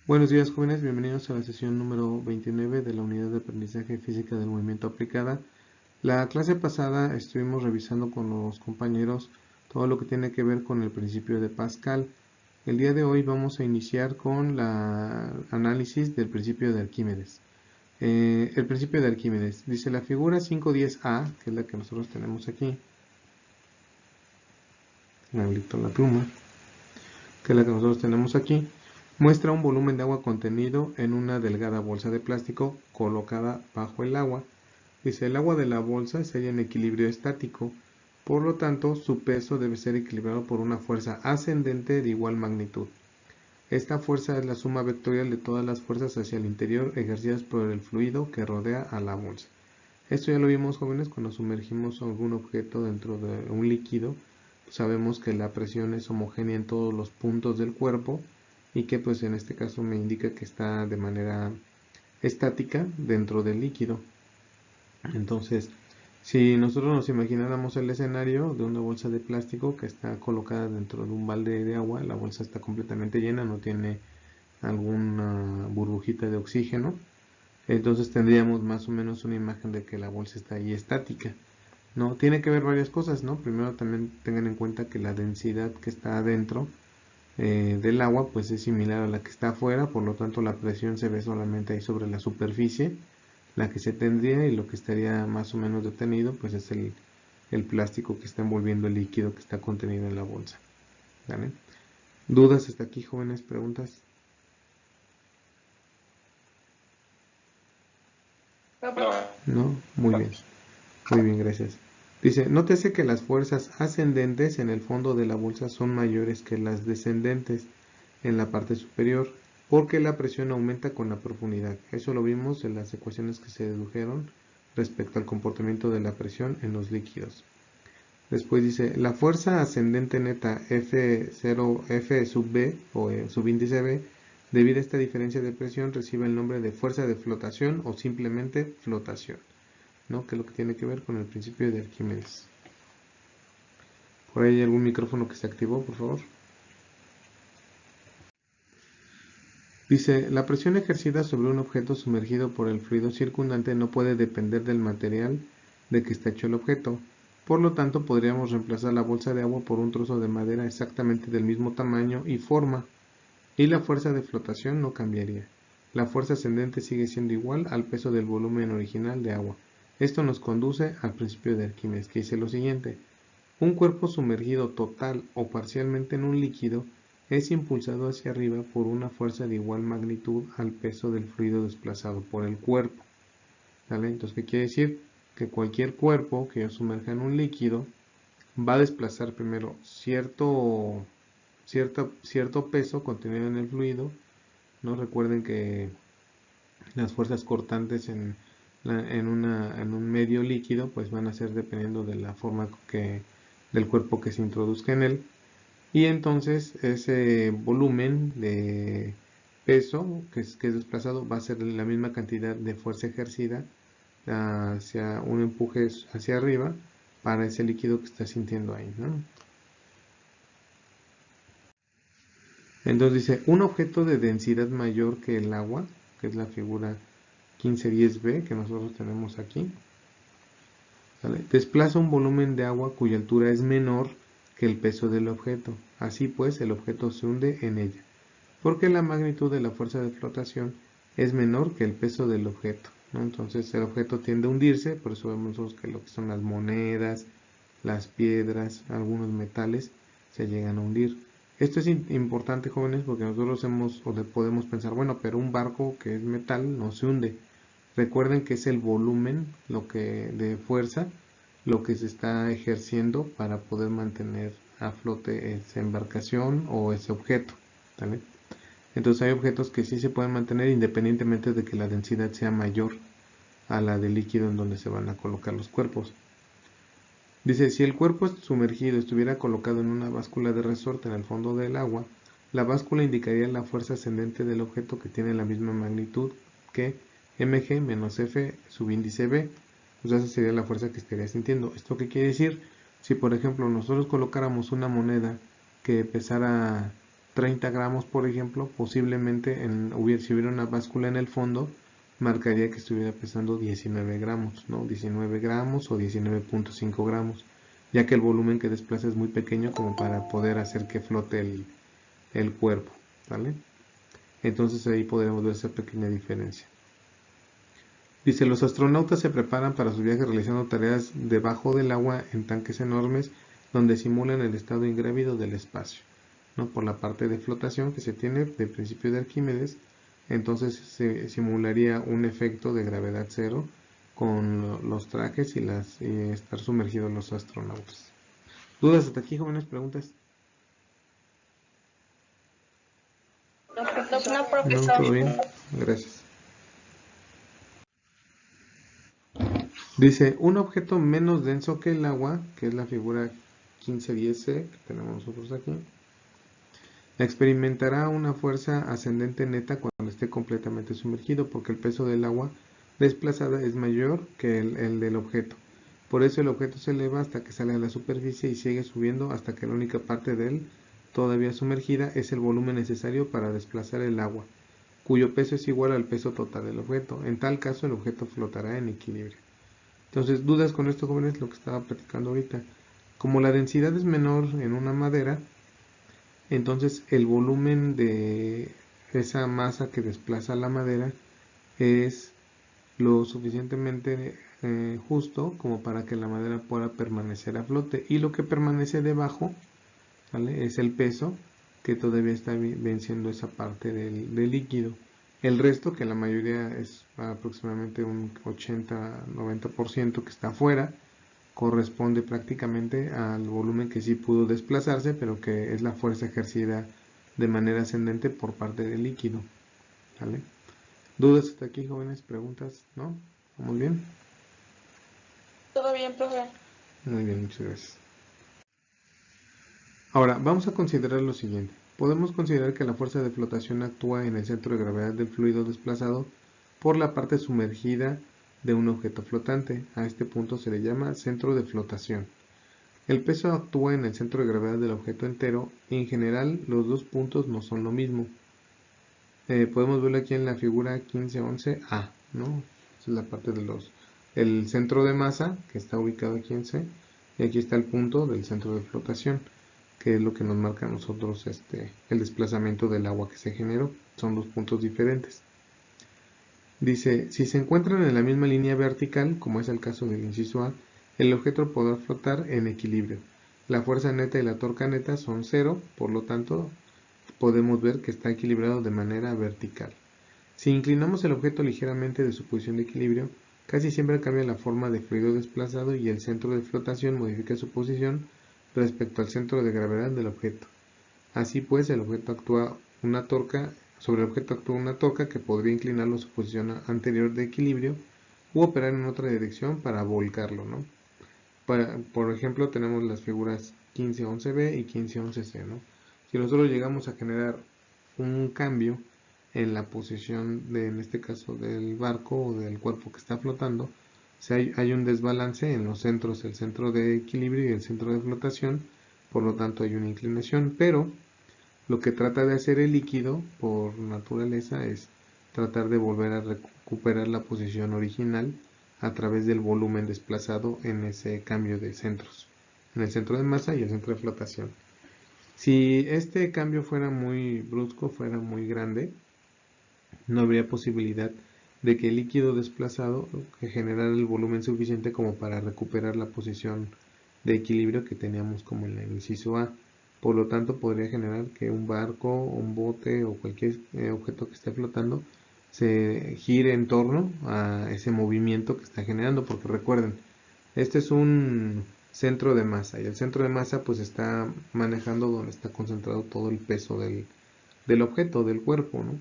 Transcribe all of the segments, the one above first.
Buenos días, jóvenes, bienvenidos a la sesión número 29 de la unidad de aprendizaje física del movimiento aplicada. La clase pasada estuvimos revisando con los compañeros todo lo que tiene que ver con el principio de Pascal. El día de hoy vamos a iniciar con la análisis del principio de Arquímedes. El principio de Arquímedes dice la figura 510A, que es la que nosotros tenemos aquí, la pluma, que es la que nosotros tenemos aquí, muestra un volumen de agua contenido en una delgada bolsa de plástico colocada bajo el agua. Dice, el agua de la bolsa se halla en equilibrio estático, por lo tanto su peso debe ser equilibrado por una fuerza ascendente de igual magnitud. Esta fuerza es la suma vectorial de todas las fuerzas hacia el interior ejercidas por el fluido que rodea a la bolsa. Esto ya lo vimos, jóvenes, cuando sumergimos algún objeto dentro de un líquido. Sabemos que la presión es homogénea en todos los puntos del cuerpo y que pues en este caso me indica que está de manera estática dentro del líquido. Entonces, si nosotros nos imagináramos el escenario de una bolsa de plástico que está colocada dentro de un balde de agua, la bolsa está completamente llena, no tiene alguna burbujita de oxígeno, entonces tendríamos más o menos una imagen de que la bolsa está ahí estática. No, tiene que ver varias cosas, ¿no? Primero también tengan en cuenta que la densidad que está adentro del agua pues es similar a la que está afuera, por lo tanto la presión se ve solamente ahí sobre la superficie, la que se tendría, y lo que estaría más o menos detenido pues es el plástico que está envolviendo el líquido que está contenido en la bolsa. ¿Vale? ¿Dudas hasta aquí, jóvenes? ¿Preguntas? No, muy bien. Muy bien, gracias. Dice, nótese que las fuerzas ascendentes en el fondo de la bolsa son mayores que las descendentes en la parte superior, porque la presión aumenta con la profundidad. Eso lo vimos en las ecuaciones que se dedujeron respecto al comportamiento de la presión en los líquidos. Después dice, la fuerza ascendente neta F0, F sub B o subíndice B, debido a esta diferencia de presión, recibe el nombre de fuerza de flotación o simplemente flotación, ¿no? Que es lo que tiene que ver con el principio de Arquímedes. ¿Por ahí hay algún micrófono que se activó, por favor? Dice, la presión ejercida sobre un objeto sumergido por el fluido circundante no puede depender del material de que está hecho el objeto. Por lo tanto, podríamos reemplazar la bolsa de agua por un trozo de madera exactamente del mismo tamaño y forma, y la fuerza de flotación no cambiaría. La fuerza ascendente sigue siendo igual al peso del volumen original de agua. Esto nos conduce al principio de Arquímedes, que dice lo siguiente. Un cuerpo sumergido total o parcialmente en un líquido es impulsado hacia arriba por una fuerza de igual magnitud al peso del fluido desplazado por el cuerpo. ¿Vale? Entonces, ¿qué quiere decir? Que cualquier cuerpo que yo sumerja en un líquido va a desplazar primero cierto peso contenido en el fluido, ¿no? Recuerden que las fuerzas cortantes en un medio líquido pues van a ser dependiendo de la forma del cuerpo que se introduzca en él, y entonces ese volumen de peso que es desplazado va a ser la misma cantidad de fuerza ejercida hacia un empuje hacia arriba para ese líquido que está sintiendo ahí, ¿no? Entonces dice, un objeto de densidad mayor que el agua, que es la figura 1510b que nosotros tenemos aquí, ¿vale? Desplaza un volumen de agua cuya altura es menor que el peso del objeto. Así pues, el objeto se hunde en ella, porque la magnitud de la fuerza de flotación es menor que el peso del objeto, ¿no? Entonces el objeto tiende a hundirse, por eso vemos que lo que son las monedas, las piedras, algunos metales se llegan a hundir. Esto es importante, jóvenes, porque nosotros podemos pensar, bueno, pero un barco que es metal no se hunde. Recuerden que es el volumen de fuerza lo que se está ejerciendo para poder mantener a flote esa embarcación o ese objeto, ¿vale? Entonces hay objetos que sí se pueden mantener independientemente de que la densidad sea mayor a la del líquido en donde se van a colocar los cuerpos. Dice, si el cuerpo sumergido estuviera colocado en una báscula de resorte en el fondo del agua, la báscula indicaría la fuerza ascendente del objeto, que tiene la misma magnitud que mg menos f subíndice b. Pues esa sería la fuerza que estaría sintiendo. ¿Esto qué quiere decir? Si por ejemplo nosotros colocáramos una moneda que pesara 30 gramos, por ejemplo, posiblemente si hubiera una báscula en el fondo, marcaría que estuviera pesando 19 gramos, ¿no? 19 gramos o 19.5 gramos, ya que el volumen que desplaza es muy pequeño como para poder hacer que flote el cuerpo, ¿vale? Entonces ahí podemos ver esa pequeña diferencia. Dice, los astronautas se preparan para sus viajes realizando tareas debajo del agua en tanques enormes donde simulan el estado ingrávido del espacio, ¿no? Por la parte de flotación que se tiene del principio de Arquímedes, entonces se simularía un efecto de gravedad cero con los trajes y estar sumergidos los astronautas. ¿Dudas hasta aquí, jóvenes? ¿Preguntas? No, profesor. ¿Todo bien? Gracias. Dice, un objeto menos denso que el agua, que es la figura 1510C que tenemos nosotros aquí, experimentará una fuerza ascendente neta cuando esté completamente sumergido, porque el peso del agua desplazada es mayor que el del objeto. Por eso el objeto se eleva hasta que sale a la superficie y sigue subiendo hasta que la única parte de él todavía sumergida es el volumen necesario para desplazar el agua, cuyo peso es igual al peso total del objeto. En tal caso el objeto flotará en equilibrio. Entonces, dudas con esto, jóvenes, lo que estaba platicando ahorita. Como la densidad es menor en una madera, entonces el volumen de esa masa que desplaza la madera es lo suficientemente justo como para que la madera pueda permanecer a flote. Y lo que permanece debajo, ¿vale?, es el peso que todavía está venciendo esa parte del líquido. El resto, que la mayoría es aproximadamente un 80-90% que está afuera, corresponde prácticamente al volumen que sí pudo desplazarse, pero que es la fuerza ejercida de manera ascendente por parte del líquido. ¿Vale? ¿Dudas hasta aquí, jóvenes? ¿Preguntas? ¿No? ¿Muy bien? Todo bien, profe. Muy bien, muchas gracias. Ahora, vamos a considerar lo siguiente. Podemos considerar que la fuerza de flotación actúa en el centro de gravedad del fluido desplazado por la parte sumergida de un objeto flotante. A este punto se le llama centro de flotación. El peso actúa en el centro de gravedad del objeto entero y en general los dos puntos no son lo mismo. Podemos verlo aquí en la figura 1511A, ¿no? Esa es la parte el centro de masa que está ubicado aquí en C, y aquí está el punto del centro de flotación, que es lo que nos marca a nosotros el desplazamiento del agua que se generó. Son dos puntos diferentes. Dice, si se encuentran en la misma línea vertical, como es el caso del inciso A, el objeto podrá flotar en equilibrio. La fuerza neta y la torca neta son cero, por lo tanto, podemos ver que está equilibrado de manera vertical. Si inclinamos el objeto ligeramente de su posición de equilibrio, casi siempre cambia la forma de fluido desplazado y el centro de flotación modifica su posición respecto al centro de gravedad del objeto. Así pues, sobre el objeto actúa una torca que podría inclinarlo a su posición anterior de equilibrio u operar en otra dirección para volcarlo, ¿no? Por ejemplo, tenemos las figuras 1511B y 1511C, ¿no? Si nosotros llegamos a generar un cambio en la posición en este caso, del barco o del cuerpo que está flotando, si hay un desbalance en los centros, el centro de equilibrio y el centro de flotación, por lo tanto hay una inclinación, pero lo que trata de hacer el líquido por naturaleza es tratar de volver a recuperar la posición original a través del volumen desplazado en ese cambio de centros, en el centro de masa y el centro de flotación. Si este cambio fuera muy brusco, fuera muy grande, no habría posibilidad de que el líquido desplazado generara el volumen suficiente como para recuperar la posición de equilibrio que teníamos como en el inciso A. Por lo tanto, podría generar que un barco, un bote o cualquier objeto que esté flotando se gire en torno a ese movimiento que está generando, porque recuerden, este es un centro de masa y el centro de masa pues está manejando donde está concentrado todo el peso del objeto, del cuerpo, ¿no?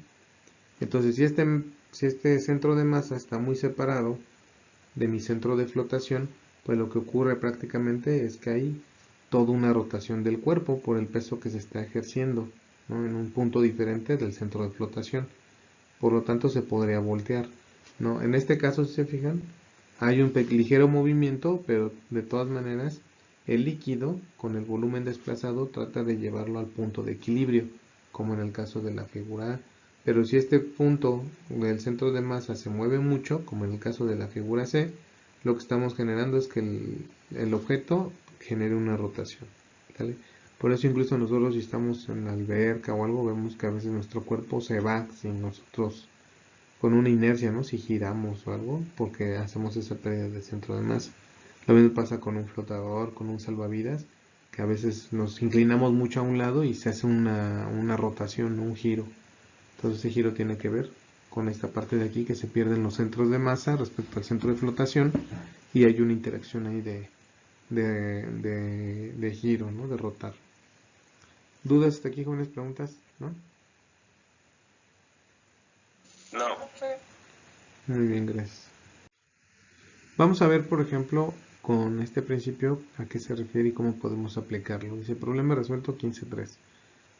Entonces, si este centro de masa está muy separado de mi centro de flotación, pues lo que ocurre prácticamente es que hay toda una rotación del cuerpo por el peso que se está ejerciendo, ¿no?, en un punto diferente del centro de flotación. Por lo tanto, se podría voltear, ¿no? En este caso, si se fijan, hay un ligero movimiento, pero de todas maneras, el líquido con el volumen desplazado trata de llevarlo al punto de equilibrio, como en el caso de la figura A. Pero si este punto del centro de masa se mueve mucho, como en el caso de la figura C, lo que estamos generando es que el objeto genere una rotación, ¿vale? Por eso incluso nosotros si estamos en la alberca o algo, vemos que a veces nuestro cuerpo se va sin nosotros, con una inercia, ¿no? Si giramos o algo, porque hacemos esa pérdida de centro de masa. Lo mismo pasa con un flotador, con un salvavidas, que a veces nos inclinamos mucho a un lado y se hace una rotación, un giro. Entonces ese giro tiene que ver con esta parte de aquí, que se pierden los centros de masa respecto al centro de flotación y hay una interacción ahí de giro, ¿no? De rotar. ¿Dudas hasta aquí, jóvenes? ¿Preguntas? ¿No? No, profe. Muy bien, gracias. Vamos a ver, por ejemplo, con este principio a qué se refiere y cómo podemos aplicarlo. Dice, problema resuelto 15.3.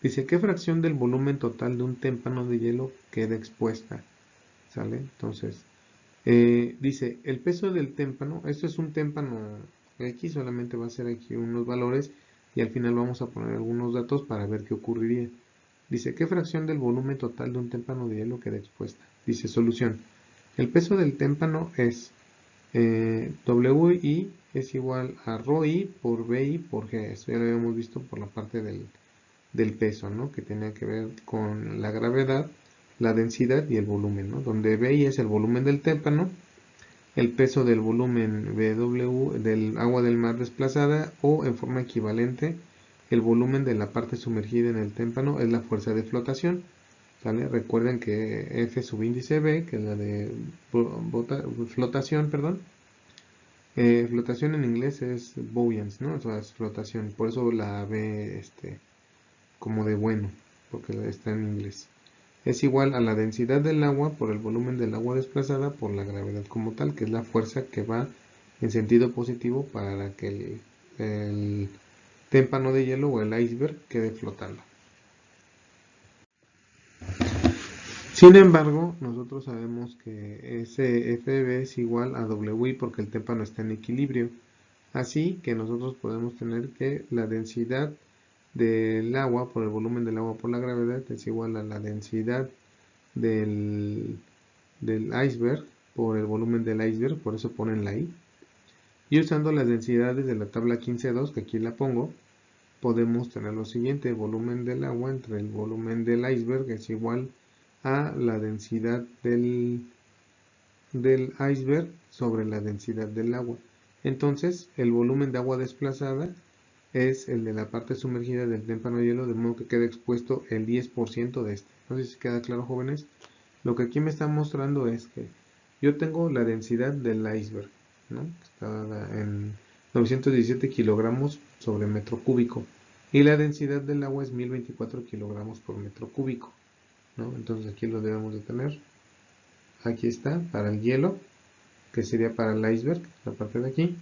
Dice, ¿qué fracción del volumen total de un témpano de hielo queda expuesta? ¿Sale? Entonces, dice, el peso del témpano, esto es un témpano X, solamente va a ser aquí unos valores y al final vamos a poner algunos datos para ver qué ocurriría. Dice, ¿qué fracción del volumen total de un témpano de hielo queda expuesta? Dice, solución. El peso del témpano es WI es igual a ρI por BI por G. Esto ya lo habíamos visto por la parte del peso, ¿no? Que tenía que ver con la gravedad, la densidad y el volumen, ¿no? Donde BI es el volumen del témpano, el peso del volumen BW del agua del mar desplazada o en forma equivalente el volumen de la parte sumergida en el témpano es la fuerza de flotación. ¿Sale? Recuerden que F subíndice B, que es la de flotación, perdón. Flotación en inglés es buoyance, ¿no? O sea, es flotación. Por eso la B como de bueno, porque está en inglés. Es igual a la densidad del agua por el volumen del agua desplazada por la gravedad como tal, que es la fuerza que va en sentido positivo para que el témpano de hielo o el iceberg quede flotando. Sin embargo, nosotros sabemos que ese FB es igual a WI porque el témpano está en equilibrio. Así que nosotros podemos tener que la densidad del agua por el volumen del agua por la gravedad es igual a la densidad del iceberg por el volumen del iceberg, por eso ponen la I. Y usando las densidades de la tabla 15.2, que aquí la pongo, podemos tener lo siguiente: el volumen del agua entre el volumen del iceberg es igual a la densidad del iceberg sobre la densidad del agua. Entonces, el volumen de agua desplazada es el de la parte sumergida del témpano de hielo, de modo que queda expuesto el 10% de este. No sé si queda claro, jóvenes. Lo que aquí me está mostrando es que yo tengo la densidad del iceberg, ¿no? Está en 917 kilogramos sobre metro cúbico. Y la densidad del agua es 1024 kilogramos por metro cúbico, ¿no? Entonces aquí lo debemos de tener. Aquí está, para el hielo, que sería para el iceberg, la parte de aquí.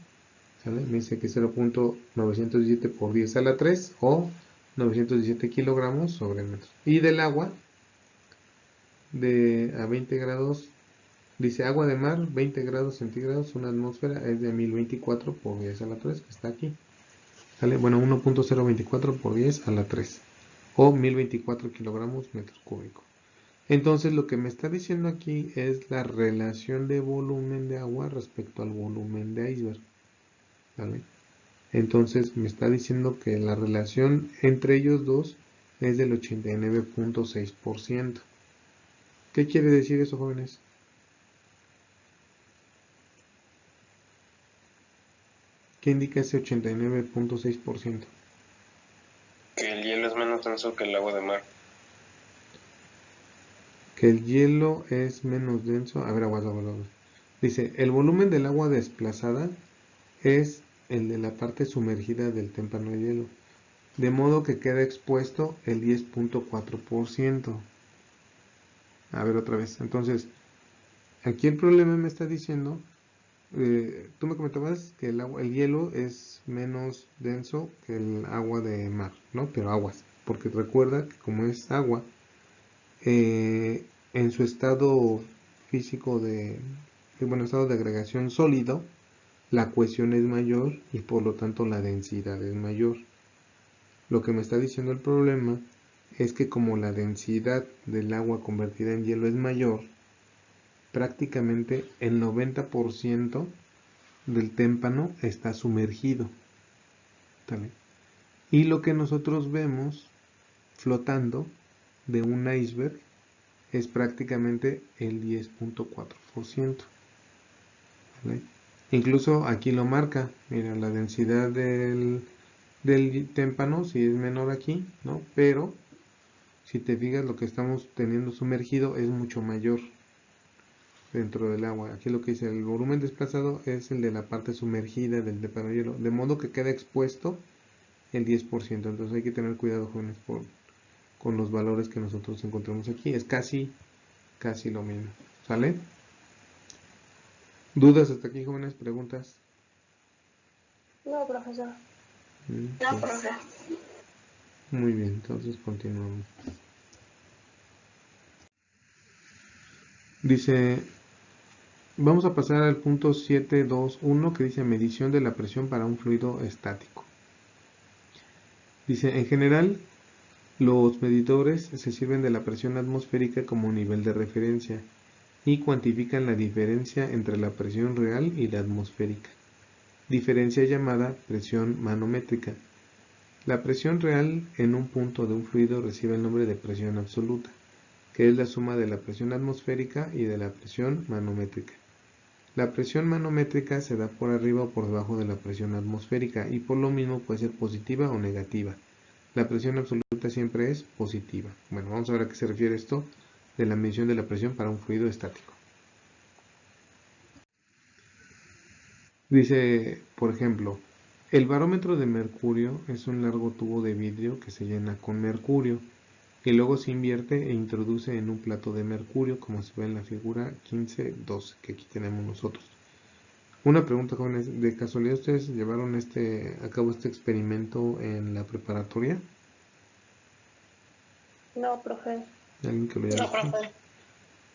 ¿Sale? Me dice que 0.917 por 10 a la 3 o 917 kilogramos sobre metro. Y del agua, a 20 grados, dice agua de mar, 20 grados centígrados, una atmósfera es de 1024 por 10 a la 3, que está aquí. ¿Sale? Bueno, 1.024 por 10 a la 3 o 1024 kilogramos metros cúbicos. Entonces lo que me está diciendo aquí es la relación de volumen de agua respecto al volumen de iceberg. ¿Vale? Entonces me está diciendo que la relación entre ellos dos es del 89.6%. ¿Qué quiere decir eso, jóvenes? ¿Qué indica ese 89.6%? Que el hielo es menos denso que el agua de mar. Que el hielo es menos denso. A ver, aguas. Dice, el volumen del agua desplazada es el de la parte sumergida del témpano de hielo, de modo que queda expuesto el 10.4%. A ver otra vez. Entonces, aquí el problema me está diciendo, tú me comentabas que el hielo es menos denso que el agua de mar, ¿no? Pero aguas, porque recuerda que como es agua, en su estado físico estado de agregación sólido, la cohesión es mayor y por lo tanto la densidad es mayor. Lo que me está diciendo el problema es que como la densidad del agua convertida en hielo es mayor, prácticamente el 90% del témpano está sumergido, ¿vale? Y lo que nosotros vemos flotando de un iceberg es prácticamente el 10.4%, ¿vale? Incluso aquí lo marca, mira, la densidad del témpano si es menor aquí, ¿no? Pero si te fijas, lo que estamos teniendo sumergido es mucho mayor dentro del agua. Aquí lo que dice, el volumen desplazado es el de la parte sumergida del témpano de hielo, de modo que queda expuesto el 10%. Entonces hay que tener cuidado, jóvenes, con los valores que nosotros encontramos aquí. Es casi lo mismo. ¿Sale? ¿Dudas hasta aquí, jóvenes? ¿Preguntas? No, profesor. No, Ok. profe. Muy bien, entonces continuamos. Dice, vamos a pasar al punto 7.2.1 que dice medición de la presión para un fluido estático. Dice, en general, los medidores se sirven de la presión atmosférica como nivel de referencia y cuantifican la diferencia entre la presión real y la atmosférica. Diferencia llamada presión manométrica. La presión real en un punto de un fluido recibe el nombre de presión absoluta, que es la suma de la presión atmosférica y de la presión manométrica. La presión manométrica se da por arriba o por debajo de la presión atmosférica y por lo mismo puede ser positiva o negativa. La presión absoluta siempre es positiva. Bueno, vamos a ver a qué se refiere esto de la medición de la presión para un fluido estático. Dice, por ejemplo, el barómetro de mercurio es un largo tubo de vidrio que se llena con mercurio y luego se invierte e introduce en un plato de mercurio, como se ve en la figura 15.12 que aquí tenemos nosotros. Una pregunta, jóvenes, ¿de casualidad ustedes llevaron a cabo este experimento en la preparatoria? No, profe. ¿Alguien que lo haya No, visto? profe.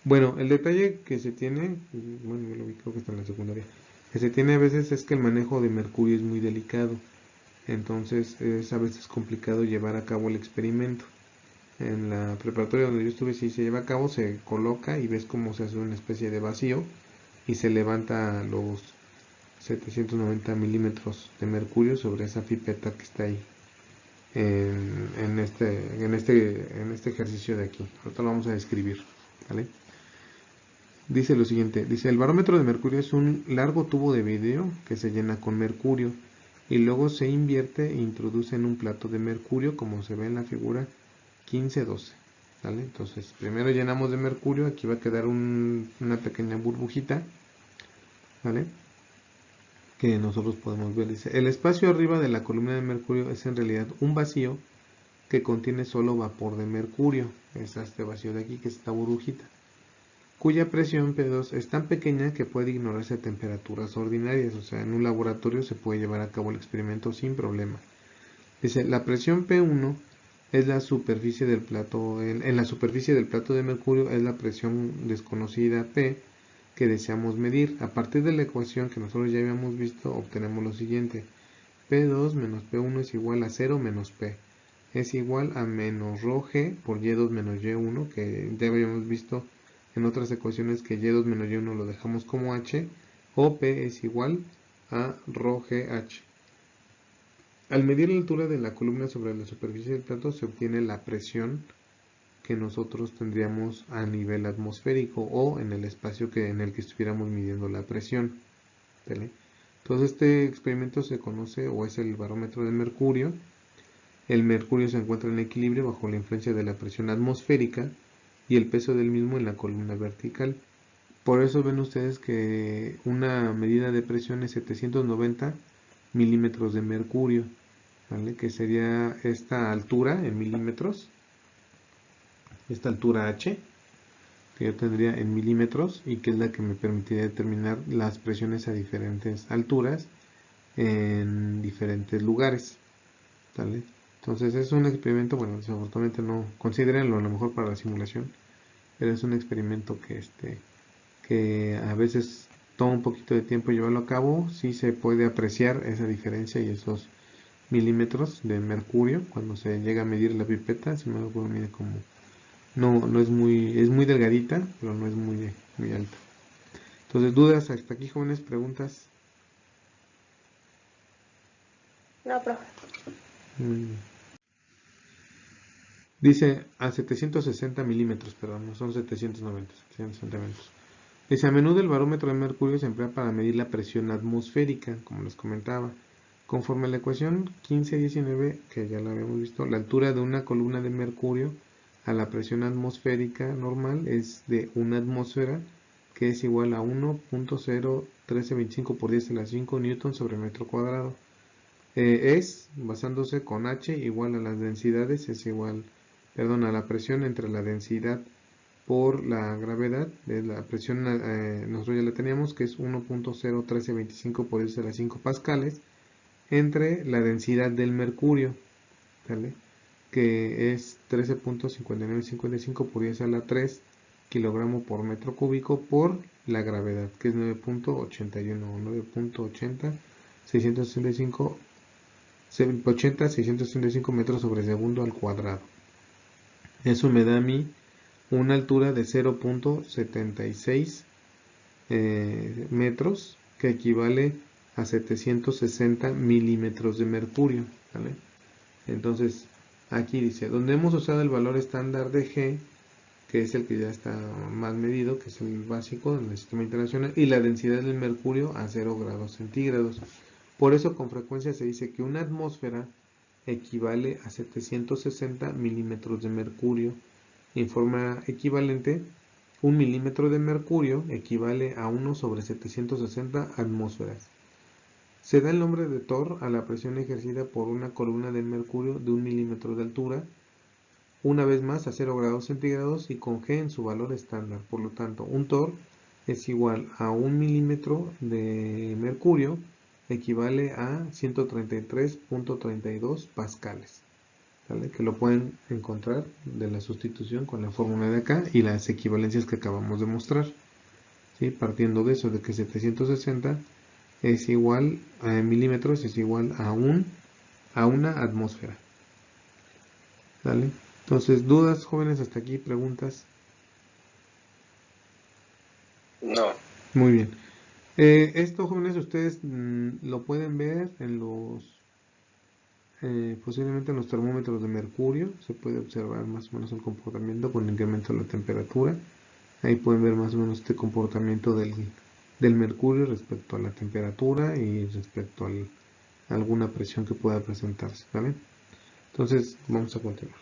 Bueno, el detalle que se tiene, bueno, yo lo vi, creo que está en la secundaria, que se tiene a veces es que el manejo de mercurio es muy delicado, entonces es a veces complicado llevar a cabo el experimento. En la preparatoria donde yo estuve, si se lleva a cabo, se coloca y ves cómo se hace una especie de vacío y se levanta los 790 milímetros de mercurio sobre esa pipeta que está ahí en este ejercicio de aquí. Ahorita lo vamos a describir, ¿vale? Dice lo siguiente, dice, el barómetro de mercurio es un largo tubo de vidrio que se llena con mercurio y luego se invierte e introduce en un plato de mercurio como se ve en la figura 15.12. ¿Vale? Entonces, primero llenamos de mercurio, aquí va a quedar una pequeña burbujita, ¿vale? Que nosotros podemos ver. Dice, el espacio arriba de la columna de mercurio es en realidad un vacío que contiene solo vapor de mercurio. Es este vacío de aquí, que es esta burbujita, cuya presión P2 es tan pequeña que puede ignorarse a temperaturas ordinarias, o sea, en un laboratorio se puede llevar a cabo el experimento sin problema. Dice, la presión P1 es la superficie del plato, en la superficie del plato de mercurio es la presión desconocida P que deseamos medir. A partir de la ecuación que nosotros ya habíamos visto, obtenemos lo siguiente, P2 menos P1 es igual a 0 menos P, es igual a menos ρg por Y2 menos Y1, que ya habíamos visto en otras ecuaciones que Y2 menos Y1 lo dejamos como H, o P es igual a ρgH. Al medir la altura de la columna sobre la superficie del plato se obtiene la presión que nosotros tendríamos a nivel atmosférico o en el espacio en el que estuviéramos midiendo la presión. ¿Vale? Entonces este experimento se conoce o es el barómetro de mercurio. El mercurio se encuentra en equilibrio bajo la influencia de la presión atmosférica y el peso del mismo en la columna vertical. Por eso ven ustedes que una medida de presión es 790 milímetros de mercurio, ¿vale? Que sería esta altura en milímetros, esta altura H, que yo tendría en milímetros y que es la que me permitiría determinar las presiones a diferentes alturas en diferentes lugares, ¿vale? Entonces es un experimento, bueno, desafortunadamente no, considérenlo a lo mejor para la simulación, pero es un experimento que a veces toma un poquito de tiempo llevarlo a cabo, sí se puede apreciar esa diferencia y milímetros de mercurio cuando se llega a medir la pipeta. Si me acuerdo, mide como, no es muy delgadita, pero no es muy alta. Entonces, dudas hasta aquí, jóvenes, preguntas. No, profe. Dice a 760 milímetros, perdón, no son 790, 760 milímetros. Dice, a menudo el barómetro de mercurio se emplea para medir la presión atmosférica, como les comentaba. Conforme a la ecuación 1519, que ya la habíamos visto, la altura de una columna de mercurio a la presión atmosférica normal es de una atmósfera, que es igual a 1.01325 por 10 a la 5 newton sobre metro cuadrado. Basándose con H igual a las densidades, a la presión entre la densidad por la gravedad, de la presión nosotros ya la teníamos, que es 1.01325 por 10 a la 5 pascales, entre la densidad del mercurio, ¿vale? Que es 13.5955 por 10 a la 3 kilogramo por metro cúbico por la gravedad, que es 9.81 o 9.80 665 metros sobre segundo al cuadrado. Eso me da a mí una altura de 0.76 metros, que equivale a 760 milímetros de mercurio, ¿vale? Entonces, aquí dice, donde hemos usado el valor estándar de G, que es el que ya está más medido, que es el básico en el sistema internacional, y la densidad del mercurio a 0 grados centígrados. Por eso con frecuencia se dice que una atmósfera equivale a 760 milímetros de mercurio. En forma equivalente, un milímetro de mercurio equivale a 1 sobre 760 atmósferas. Se da el nombre de Thor a la presión ejercida por una columna de mercurio de 1 milímetro de altura, una vez más a 0 grados centígrados y con G en su valor estándar. Por lo tanto, un Thor es igual a 1 milímetro de mercurio, equivale a 133.32 pascales. ¿Vale? Que lo pueden encontrar de la sustitución con la fórmula de acá y las equivalencias que acabamos de mostrar, ¿sí? Partiendo de eso, de que 760 es igual a milímetros, es igual a una atmósfera. ¿Vale? Entonces, ¿dudas, jóvenes, hasta aquí? ¿Preguntas? No. Muy bien. Esto, jóvenes, ustedes lo pueden ver en posiblemente en los termómetros de mercurio. Se puede observar más o menos el comportamiento con el incremento de la temperatura. Ahí pueden ver más o menos este comportamiento del mercurio respecto a la temperatura y respecto a alguna presión que pueda presentarse, ¿vale? Entonces, vamos a continuar.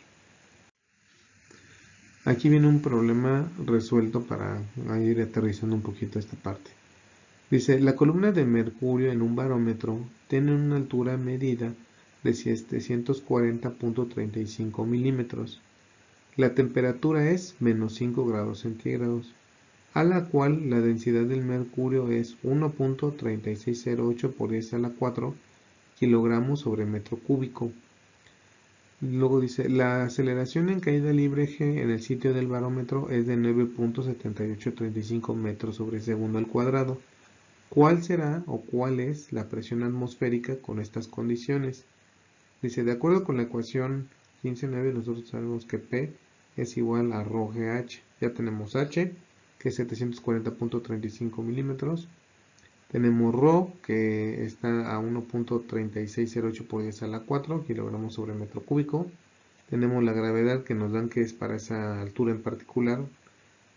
Aquí viene un problema resuelto para ir aterrizando un poquito esta parte. Dice, la columna de mercurio en un barómetro tiene una altura medida de 740.35 milímetros. La temperatura es menos 5 grados centígrados, a la cual la densidad del mercurio es 1.3608 por 10 a la 4 kilogramos sobre metro cúbico. Luego dice, la aceleración en caída libre G en el sitio del barómetro es de 9.7835 metros sobre segundo al cuadrado. ¿Cuál será o cuál es la presión atmosférica con estas condiciones? Dice, de acuerdo con la ecuación 15.9, nosotros sabemos que P es igual a ρGH. Ya tenemos H, que es 740.35 milímetros. Tenemos ρ, que está a 1.3608 por 10 a la 4 kilogramos sobre metro cúbico. Tenemos la gravedad que nos dan que es para esa altura en particular,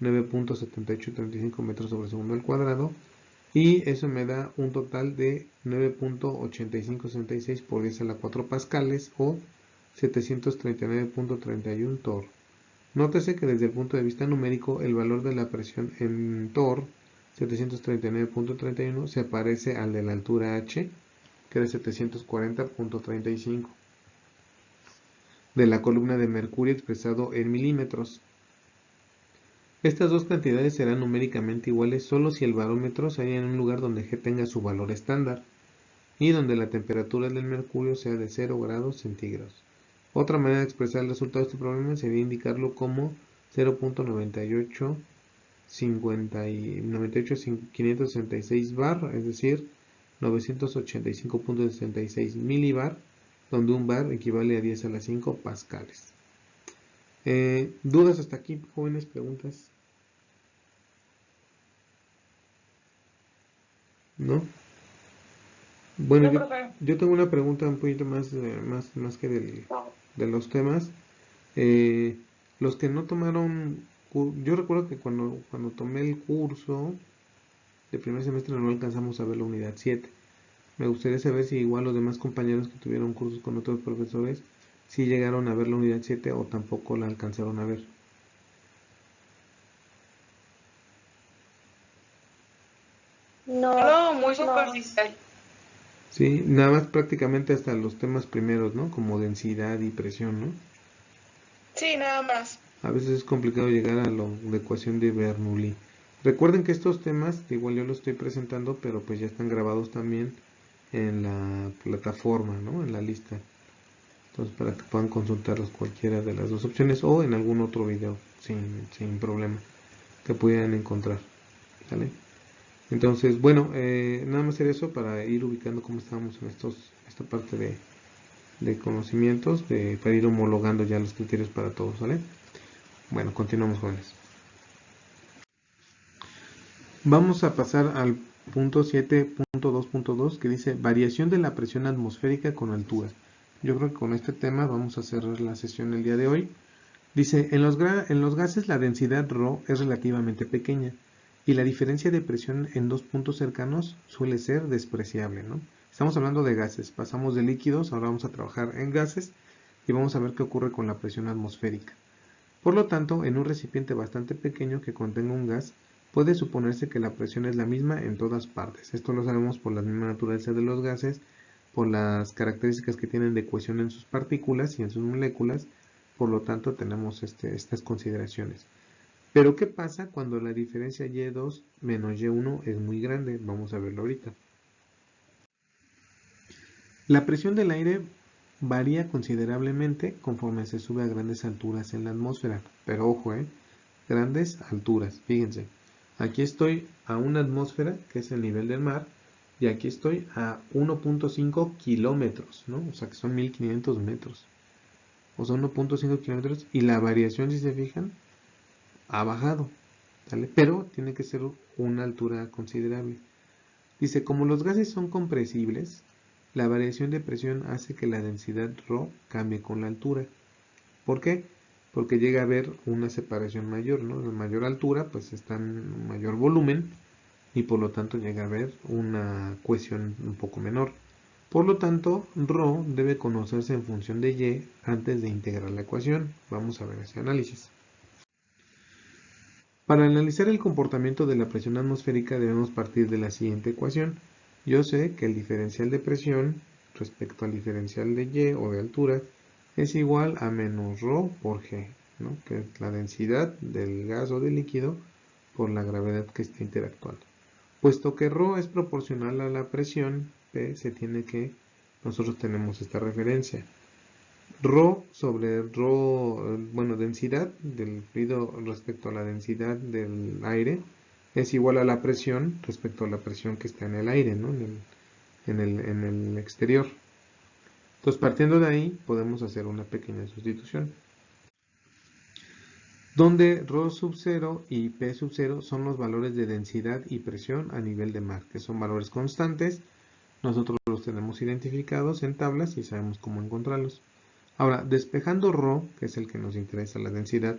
9.7835 metros sobre segundo al cuadrado. Y eso me da un total de 9.8566 por 10 a la 4 pascales o 739.31 torr. Nótese que desde el punto de vista numérico el valor de la presión en torr, 739.31, se parece al de la altura h, que es 740.35, de la columna de mercurio expresado en milímetros. Estas dos cantidades serán numéricamente iguales solo si el barómetro se halla en un lugar donde G tenga su valor estándar y donde la temperatura del mercurio sea de 0 grados centígrados. Otra manera de expresar el resultado de este problema sería indicarlo como 0.98566 bar, es decir, 985.66 milibar, donde un bar equivale a 10 a la 5 pascales. ¿Dudas hasta aquí, jóvenes? ¿Preguntas? ¿No? Bueno, No, profe. yo tengo una pregunta un poquito más que de los temas. Los que no tomaron, yo recuerdo que cuando tomé el curso de primer semestre no alcanzamos a ver la unidad 7. Me gustaría saber si igual los demás compañeros que tuvieron cursos con otros profesores, si llegaron a ver la unidad 7 o tampoco la alcanzaron a ver. No, Muy no. superficial. Sí, nada más prácticamente hasta los temas primeros, ¿no? Como densidad y presión, ¿no? Sí, nada más. A veces es complicado llegar a la ecuación de Bernoulli. Recuerden que estos temas, igual yo los estoy presentando, pero pues ya están grabados también en la plataforma, ¿no? En la lista. Entonces, para que puedan consultarlos cualquiera de las dos opciones o en algún otro video, sin problema, que pudieran encontrar. ¿Vale? Entonces, bueno, nada más era eso para ir ubicando cómo estábamos en esta parte de conocimientos, para ir homologando ya los criterios para todos, ¿vale? Bueno, continuamos, jóvenes. Vamos a pasar al punto 7.2.2 que dice variación de la presión atmosférica con altura. Yo creo que con este tema vamos a cerrar la sesión el día de hoy. Dice, en los gases la densidad ρ es relativamente pequeña y la diferencia de presión en dos puntos cercanos suele ser despreciable, ¿no? Estamos hablando de gases, pasamos de líquidos, ahora vamos a trabajar en gases y vamos a ver qué ocurre con la presión atmosférica. Por lo tanto, en un recipiente bastante pequeño que contenga un gas, puede suponerse que la presión es la misma en todas partes. Esto lo sabemos por la misma naturaleza de los gases, por las características que tienen de cohesión en sus partículas y en sus moléculas. Por lo tanto, tenemos estas consideraciones. Pero, ¿qué pasa cuando la diferencia Y2 menos Y1 es muy grande? Vamos a verlo ahorita. La presión del aire varía considerablemente conforme se sube a grandes alturas en la atmósfera. Pero ojo, grandes alturas. Fíjense, aquí estoy a una atmósfera, que es el nivel del mar, y aquí estoy a 1.5 kilómetros, ¿no? O sea que son 1500 metros. O sea, 1.5 kilómetros, y la variación, si se fijan, ha bajado, ¿vale? Pero tiene que ser una altura considerable. Dice, como los gases son compresibles, la variación de presión hace que la densidad ρ cambie con la altura. ¿Por qué? Porque llega a haber una separación mayor, ¿no? A mayor altura, pues está en mayor volumen y por lo tanto llega a haber una cohesión un poco menor. Por lo tanto, ρ debe conocerse en función de y antes de integrar la ecuación. Vamos a ver ese análisis. Para analizar el comportamiento de la presión atmosférica debemos partir de la siguiente ecuación. Yo sé que el diferencial de presión respecto al diferencial de y o de altura es igual a menos ρ por g, ¿no? Que es la densidad del gas o del líquido por la gravedad que está interactuando. Puesto que ρ es proporcional a la presión, P se tiene que, nosotros tenemos esta referencia. Rho sobre Rho, bueno, densidad del fluido respecto a la densidad del aire es igual a la presión respecto a la presión que está en el aire, ¿no? En el exterior. Entonces, partiendo de ahí, podemos hacer una pequeña sustitución. Donde Rho sub 0 y P sub 0 son los valores de densidad y presión a nivel de mar, que son valores constantes. Nosotros los tenemos identificados en tablas y sabemos cómo encontrarlos. Ahora, despejando ρ, que es el que nos interesa, la densidad,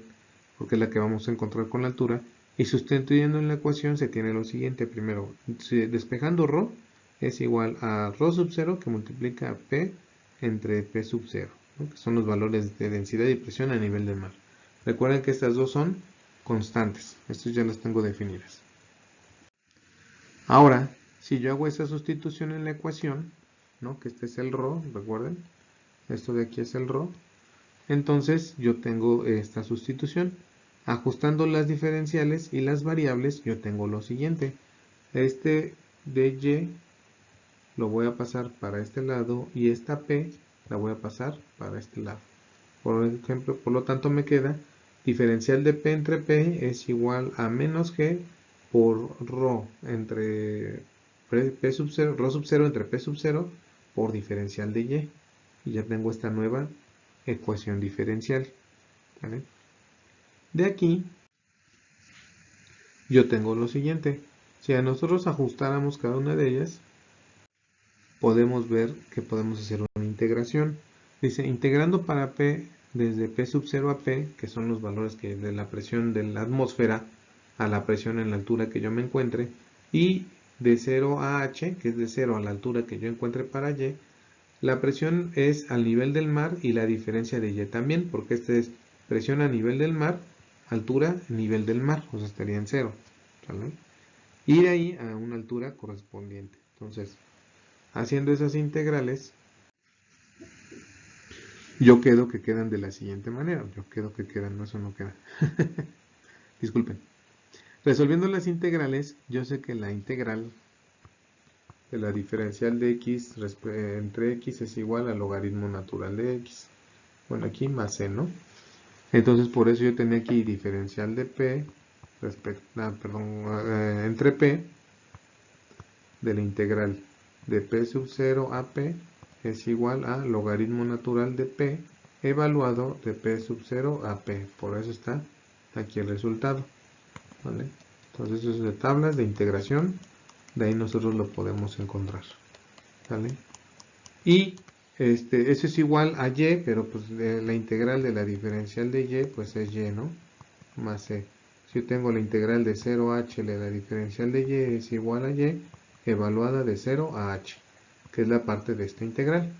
porque es la que vamos a encontrar con la altura, y sustituyendo en la ecuación se tiene lo siguiente. Primero, despejando ρ es igual a ρ sub 0 que multiplica P entre P sub 0, ¿no? Que son los valores de densidad y presión a nivel del mar. Recuerden que estas dos son constantes. Estas ya las tengo definidas. Ahora, si yo hago esa sustitución en la ecuación, ¿no? Que este es el ρ, recuerden, esto de aquí es el ρ, entonces yo tengo esta sustitución. Ajustando las diferenciales y las variables, yo tengo lo siguiente. Este de y lo voy a pasar para este lado y esta p la voy a pasar para este lado. Por ejemplo, por lo tanto me queda diferencial de p entre p es igual a menos g por ρ entre p sub 0, ρ sub 0 entre p sub 0 por diferencial de y. y ya tengo esta nueva ecuación diferencial. ¿Vale? De aquí yo tengo lo siguiente. Si a nosotros ajustáramos cada una de ellas, podemos ver que podemos hacer una integración. Dice, integrando para P desde P sub 0 a P, que son los valores que de la presión de la atmósfera a la presión en la altura que yo me encuentre, y de 0 a H, que es de 0 a la altura que yo encuentre para Y, la presión es al nivel del mar y la diferencia de Y también, porque esta es presión a nivel del mar, altura, nivel del mar, o sea, estaría en 0. ¿Vale? Y de ahí a una altura correspondiente. Entonces, haciendo esas integrales, yo quedo que quedan de la siguiente manera. Yo quedo que quedan, no, eso no queda. Disculpen. Resolviendo las integrales, yo sé que la integral de la diferencial de x entre x es igual al logaritmo natural de x. Bueno, aquí más c, ¿no? Entonces, por eso yo tenía aquí diferencial de p entre p de la integral de p sub 0 a p es igual a logaritmo natural de p evaluado de p sub 0 a p. Por eso está aquí el resultado. ¿Vale? Entonces, eso es de tablas de integración. De ahí nosotros lo podemos encontrar. ¿Vale? Y eso es igual a y, pero pues la integral de la diferencial de y, pues es y, ¿no? Más c. Si yo tengo la integral de 0 a h de la diferencial de y es igual a y, evaluada de 0 a h, que es la parte de esta integral.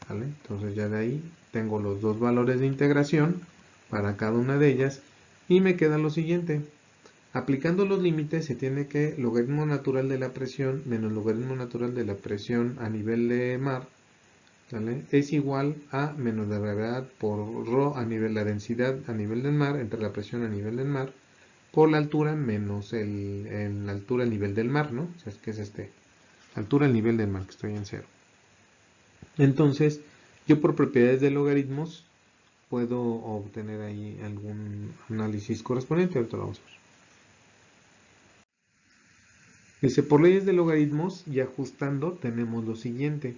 ¿Vale? Entonces ya de ahí tengo los dos valores de integración para cada una de ellas y me queda lo siguiente. Aplicando los límites se tiene que logaritmo natural de la presión menos logaritmo natural de la presión a nivel de mar, ¿vale? Es igual a menos la gravedad por ρ a nivel, la densidad a nivel del mar, entre la presión a nivel del mar, por la altura menos la altura a nivel del mar, ¿no? O sea, es que es altura al nivel del mar, que estoy en 0. Entonces, yo por propiedades de logaritmos puedo obtener ahí algún análisis correspondiente. Ahorita lo vamos a ver. Dice, por leyes de logaritmos y ajustando tenemos lo siguiente.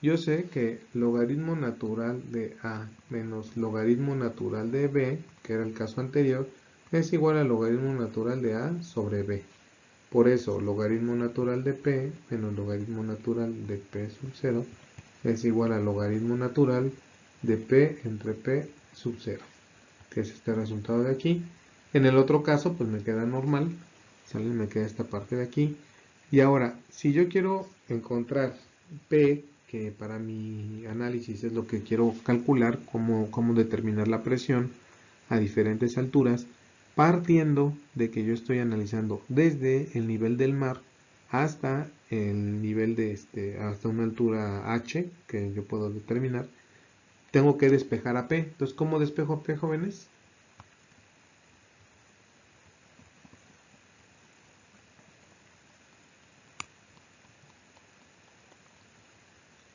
Yo sé que logaritmo natural de A menos logaritmo natural de B, que era el caso anterior, es igual a logaritmo natural de A sobre B. Por eso, logaritmo natural de P menos logaritmo natural de P sub 0 es igual a logaritmo natural de P entre P sub 0, que es este resultado de aquí. En el otro caso, pues me queda normal, ¿sale? Me queda esta parte de aquí. Y ahora, si yo quiero encontrar P, que para mi análisis es lo que quiero calcular, cómo determinar la presión a diferentes alturas, partiendo de que yo estoy analizando desde el nivel del mar hasta el nivel de hasta una altura H, que yo puedo determinar, tengo que despejar a P. Entonces, ¿cómo despejo a P, jóvenes?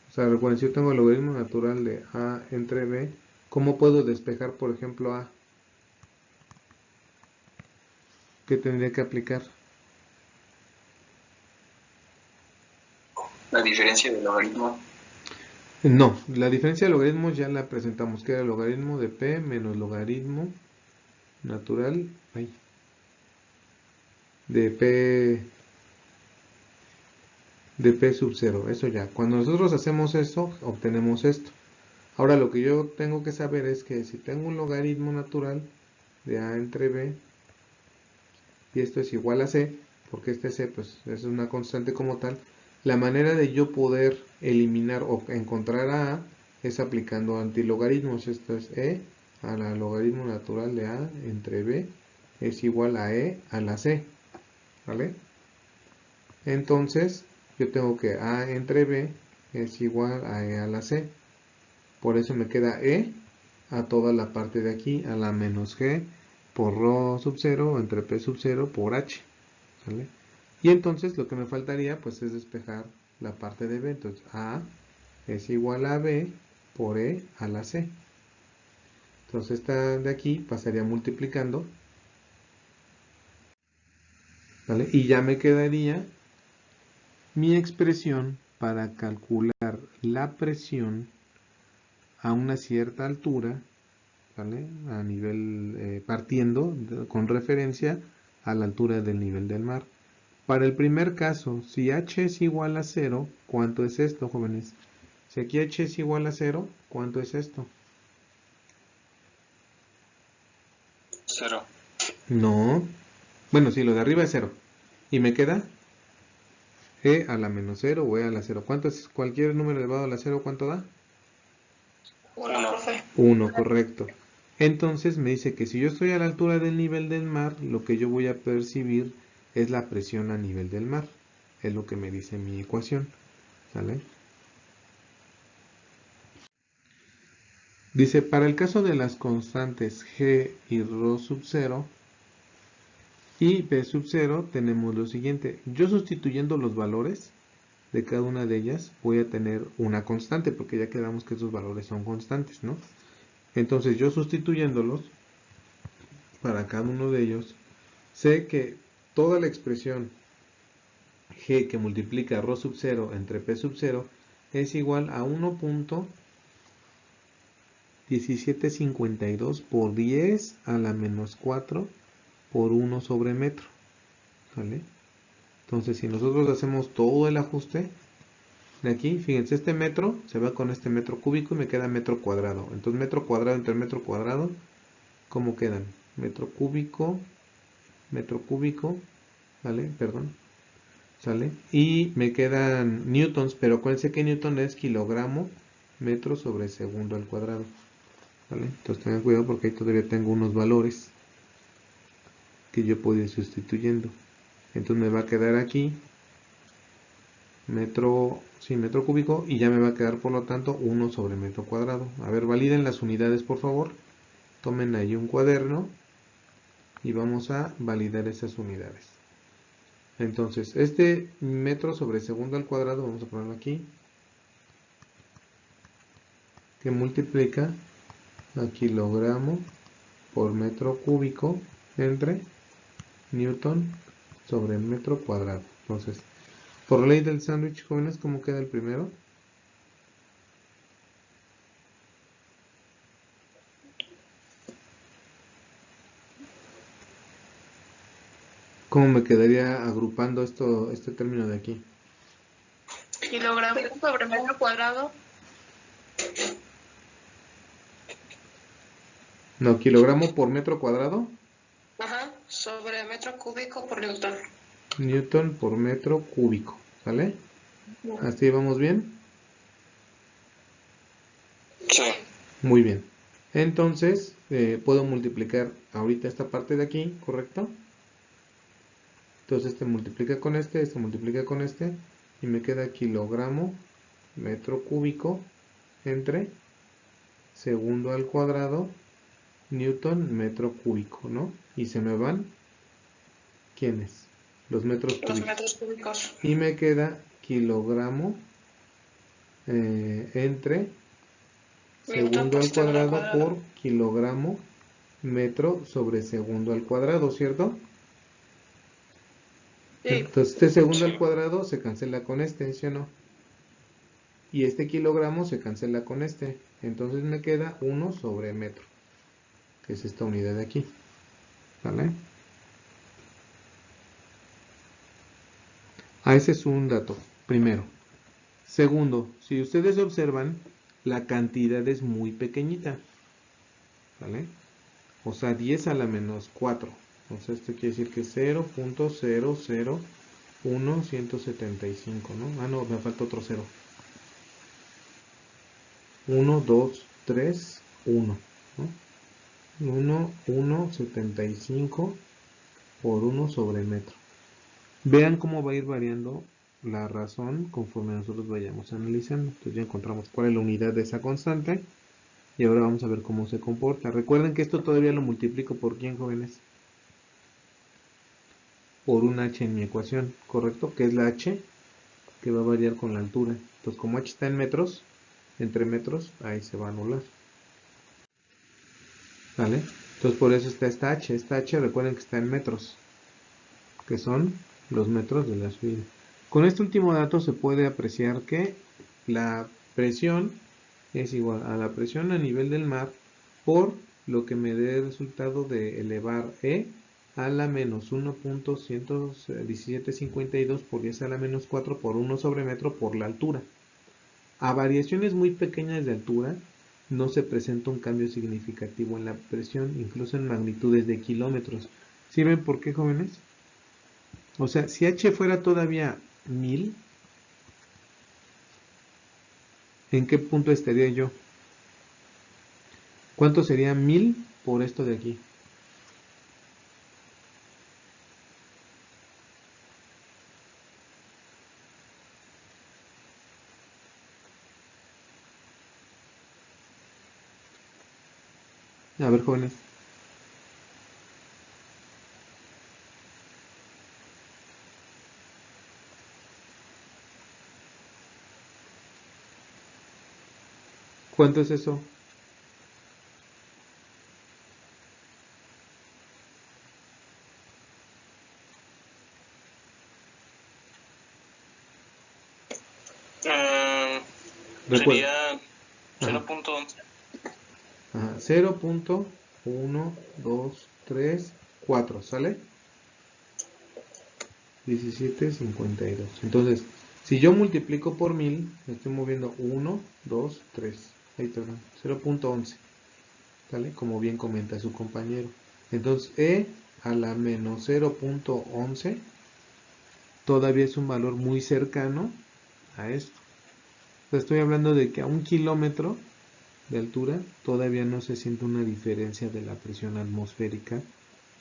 O sea, recuerden, si yo tengo el logaritmo natural de A entre B, ¿cómo puedo despejar, por ejemplo, A? ¿Qué tendría que aplicar? La diferencia del logaritmo. No, la diferencia de logaritmos ya la presentamos, que era el logaritmo de P menos logaritmo natural de P sub 0. Eso ya. Cuando nosotros hacemos eso, obtenemos esto. Ahora lo que yo tengo que saber es que si tengo un logaritmo natural de A entre B, y esto es igual a C, porque este C pues es una constante como tal, la manera de yo poder eliminar o encontrar a es aplicando antilogaritmos. Esto es E a la logaritmo natural de A entre B es igual a E a la C, ¿vale? Entonces yo tengo que A entre B es igual a E a la C, por eso me queda E a toda la parte de aquí, a la menos G por ρ sub 0 entre P sub 0 por H, ¿vale? Y entonces lo que me faltaría pues es despejar la parte de B. Entonces A es igual a B por E a la C. Entonces esta de aquí pasaría multiplicando, ¿vale? Y ya me quedaría mi expresión para calcular la presión a una cierta altura, ¿vale? A nivel, partiendo con referencia a la altura del nivel del mar. Para el primer caso, si h es igual a 0, ¿cuánto es esto, jóvenes? Si aquí h es igual a 0, ¿cuánto es esto? 0. No. Bueno, sí, lo de arriba es 0. ¿Y me queda? E a la menos 0 o E a la 0. ¿Cuánto es cualquier número elevado a la 0? ¿Cuánto da? 1, profe. 1, correcto. Entonces me dice que si yo estoy a la altura del nivel del mar, lo que yo voy a percibir es la presión a nivel del mar. Es lo que me dice mi ecuación. ¿Sale? Dice, para el caso de las constantes G y ρ sub 0 y P sub 0, tenemos lo siguiente. Yo sustituyendo los valores de cada una de ellas, voy a tener una constante, porque ya quedamos que esos valores son constantes, ¿no? Entonces yo sustituyéndolos para cada uno de ellos, sé que toda la expresión G que multiplica ρ sub 0 entre P sub 0 es igual a 1.1752 por 10 a la menos 4 por 1 sobre metro. ¿Vale? Entonces, si nosotros hacemos todo el ajuste de aquí, fíjense, este metro se va con este metro cúbico y me queda metro cuadrado. Entonces, metro cuadrado entre metro cuadrado, ¿cómo quedan? Metro cúbico, ¿vale? Perdón, ¿sale? Y me quedan newtons, pero acuérdense que newton es kilogramo metro sobre segundo al cuadrado. ¿Vale? Entonces tengan cuidado porque ahí todavía tengo unos valores que yo puedo ir sustituyendo. Entonces me va a quedar aquí metro cúbico y ya me va a quedar por lo tanto 1 sobre metro cuadrado. A ver, validen las unidades por favor. Tomen ahí un cuaderno y vamos a validar esas unidades. Entonces, este metro sobre segundo al cuadrado, vamos a ponerlo aquí, que multiplica a kilogramo por metro cúbico entre newton sobre metro cuadrado. Entonces, por ley del sándwich, jóvenes, ¿cómo queda el primero? ¿Cómo me quedaría agrupando este término de aquí? Kilogramo sobre metro cuadrado. No, kilogramo por metro cuadrado. Ajá, sobre metro cúbico por newton. Newton por metro cúbico, ¿sale? ¿Así vamos bien? Sí. Muy bien. Entonces, puedo multiplicar ahorita esta parte de aquí, ¿correcto? Entonces este multiplica con este multiplica con este, y me queda kilogramo metro cúbico entre segundo al cuadrado newton metro cúbico, ¿no? Y se me van, ¿quiénes? Los metros Los cúbicos. metros cúbicos. Y me queda kilogramo entre segundo al cuadrado por kilogramo metro sobre segundo al cuadrado, ¿cierto? Sí. Entonces este segundo al cuadrado se cancela con este, ¿sí o no? Y este kilogramo se cancela con este. Entonces me queda 1 sobre metro, que es esta unidad de aquí. ¿Vale? Ese es un dato, primero. Segundo, si ustedes observan, la cantidad es muy pequeñita. ¿Vale? O sea, 10 a la menos 4. Entonces esto quiere decir que 0.001175, ¿no? Ah, no, me falta otro 0. 1, 2, 3, 1, ¿no? 1,75 por 1 sobre metro. Vean cómo va a ir variando la razón conforme nosotros vayamos analizando. Entonces ya encontramos cuál es la unidad de esa constante. Y ahora vamos a ver cómo se comporta. Recuerden que esto todavía lo multiplico por ¿quién, jóvenes? Por un h en mi ecuación, ¿correcto? Que es la h que va a variar con la altura. Entonces como h está en metros, entre metros, ahí se va a anular. ¿Vale? Entonces por eso está esta h. Esta h recuerden que está en metros, que son los metros de la subida. Con este último dato se puede apreciar que la presión es igual a la presión a nivel del mar por lo que me dé el resultado de elevar E a la menos 1.11752 por 10 a la menos 4 por 1 sobre metro por la altura. A variaciones muy pequeñas de altura no se presenta un cambio significativo en la presión, incluso en magnitudes de kilómetros. ¿Sí ven por qué, jóvenes? O sea, si H fuera todavía 1000, ¿en qué punto estaría yo? ¿Cuánto sería 1000 por esto de aquí? A ver, jóvenes. ¿Cuánto es eso? Recuerda. Sería 0.11. Ajá, 0.1234, ¿sale? 1752. Entonces, si yo multiplico por 1000, me estoy moviendo 1, 2, 3. Ahí está, 0.11. ¿Sale? Como bien comenta su compañero. Entonces, E a la menos 0.11 todavía es un valor muy cercano a esto. Estoy hablando de que a 1 kilómetro de altura todavía no se siente una diferencia de la presión atmosférica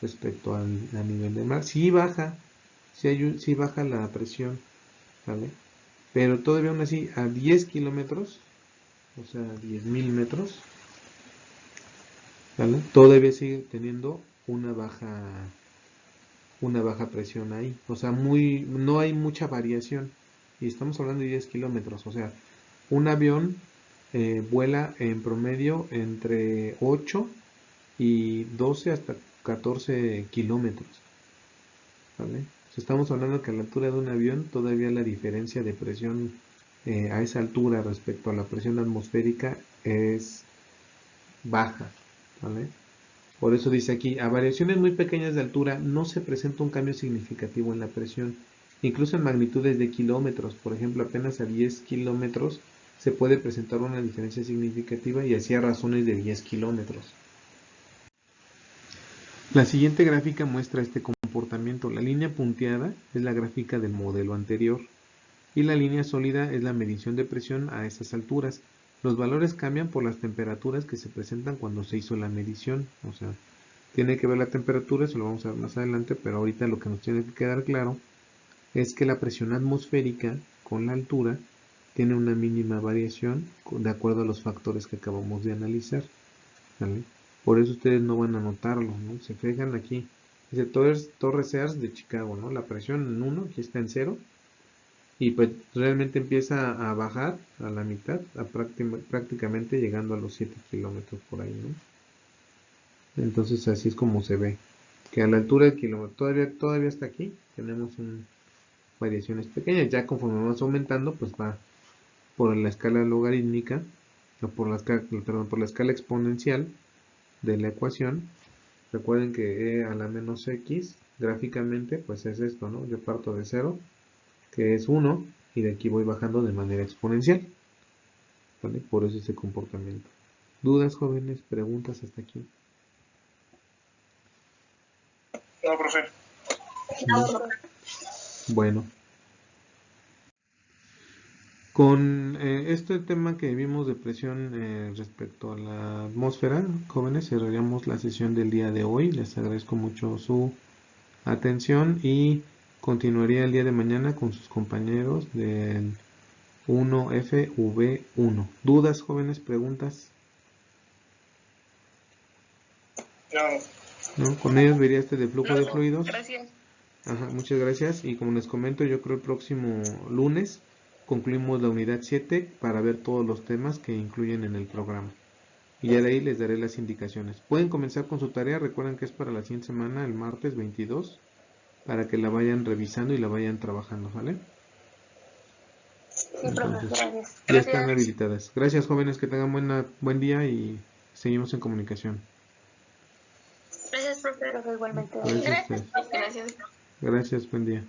respecto a nivel del mar. Sí baja, sí baja la presión, ¿vale? Pero todavía aún así a 10 kilómetros, o sea 10.000 metros, ¿vale? Todavía sigue teniendo una baja presión ahí, o sea, no hay mucha variación, y estamos hablando de 10 kilómetros, o sea, un avión vuela en promedio entre 8 y 12 hasta 14 kilómetros, ¿vale? O sea, estamos hablando que a la altura de un avión todavía la diferencia de presión a esa altura respecto a la presión atmosférica es baja, ¿vale? Por eso dice aquí, a variaciones muy pequeñas de altura no se presenta un cambio significativo en la presión, incluso en magnitudes de kilómetros, por ejemplo, apenas a 10 kilómetros se puede presentar una diferencia significativa y así a razones de 10 kilómetros. La siguiente gráfica muestra este comportamiento. La línea punteada es la gráfica del modelo anterior y la línea sólida es la medición de presión a esas alturas. Los valores cambian por las temperaturas que se presentan cuando se hizo la medición, o sea, tiene que ver la temperatura, eso lo vamos a ver más adelante, pero ahorita lo que nos tiene que quedar claro es que la presión atmosférica con la altura tiene una mínima variación de acuerdo a los factores que acabamos de analizar, ¿vale? Por eso ustedes no van a notarlo, ¿no? Se fijan aquí, dice Torres Sears de Chicago, ¿no? La presión en 1, aquí está en 0, y pues realmente empieza a bajar a la mitad, prácticamente llegando a los 7 kilómetros por ahí, ¿no? Entonces así es como se ve, que a la altura del kilómetro todavía está aquí, tenemos variaciones pequeñas, ya conforme vamos aumentando, pues va por la escala logarítmica, o por la escala exponencial de la ecuación. Recuerden que E a la menos X, gráficamente, pues es esto, ¿no? Yo parto de 0, que es 1, y de aquí voy bajando de manera exponencial, ¿vale? Por eso ese comportamiento. ¿Dudas, jóvenes? ¿Preguntas hasta aquí? No, profe. ¿No? Bueno. Con este tema que vimos de presión respecto a la atmósfera, jóvenes, cerraríamos la sesión del día de hoy. Les agradezco mucho su atención y continuaría el día de mañana con sus compañeros del 1FV1. ¿Dudas, jóvenes? ¿Preguntas? ¿No? Con ellos vería este de flujo de fluidos. Gracias. Ajá, muchas gracias. Y como les comento, yo creo el próximo lunes concluimos la unidad 7 para ver todos los temas que incluyen en el programa. Y ya de ahí les daré las indicaciones. Pueden comenzar con su tarea, recuerden que es para la siguiente semana, el martes 22, para que la vayan revisando y la vayan trabajando, ¿vale? Entonces, Gracias. ya están habilitadas. Gracias, jóvenes, que tengan buen día y seguimos en comunicación. Gracias, profe. Profe, igualmente. Gracias a ustedes. Gracias. Gracias, buen día.